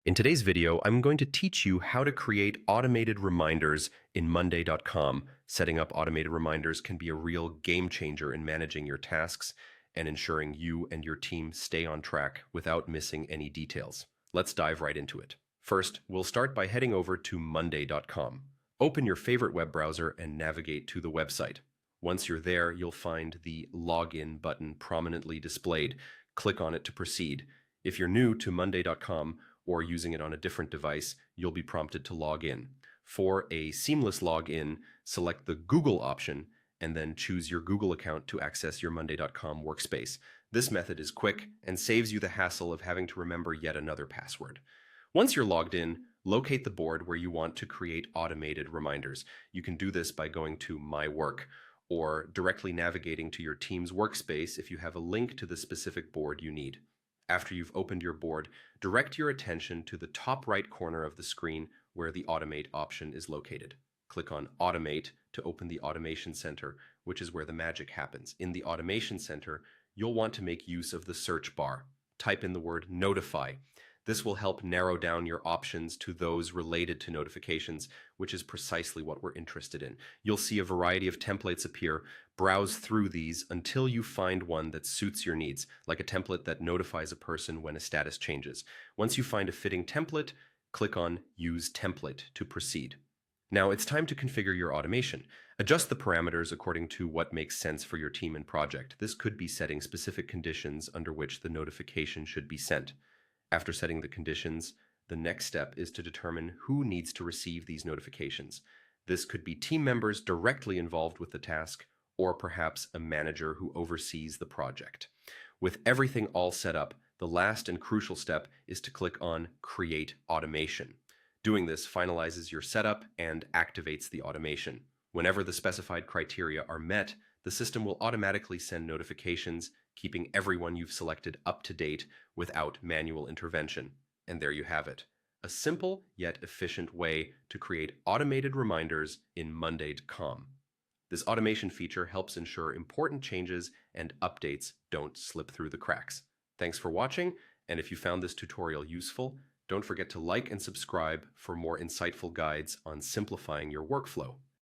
In today's video, I'm going to teach you how to create automated reminders in Monday.com. Setting up automated reminders can be a real game changer in managing your tasks and ensuring you and your team stay on track without missing any details. Let's dive right into it. First, we'll start by heading over to Monday.com. Open your favorite web browser and navigate to the website. Once you're there, you'll find the Login button prominently displayed. Click on it to proceed. If you're new to Monday.com, or using it on a different device, you'll be prompted to log in. For a seamless login, select the Google option and then choose your Google account to access your Monday.com workspace. This method is quick and saves you the hassle of having to remember yet another password. Once you're logged in, locate the board where you want to create automated reminders. You can do this by going to My Work or directly navigating to your team's workspace if you have a link to the specific board you need. After you've opened your board, direct your attention to the top right corner of the screen where the Automate option is located. Click on Automate to open the Automation Center, which is where the magic happens. In the Automation Center, you'll want to make use of the search bar. Type in the word Notify. This will help narrow down your options to those related to notifications, which is precisely what we're interested in. You'll see a variety of templates appear. Browse through these until you find one that suits your needs, like a template that notifies a person when a status changes. Once you find a fitting template, click on Use Template to proceed. Now it's time to configure your automation. Adjust the parameters according to what makes sense for your team and project. This could be setting specific conditions under which the notification should be sent. After setting the conditions, the next step is to determine who needs to receive these notifications. This could be team members directly involved with the task, or perhaps a manager who oversees the project. With everything all set up, the last and crucial step is to click on Create Automation. Doing this finalizes your setup and activates the automation. Whenever the specified criteria are met, the system will automatically send notifications, keeping everyone you've selected up to date without manual intervention. And there you have it. A simple yet efficient way to create automated reminders in Monday.com. This automation feature helps ensure important changes and updates don't slip through the cracks. Thanks for watching, and if you found this tutorial useful, don't forget to like and subscribe for more insightful guides on simplifying your workflow.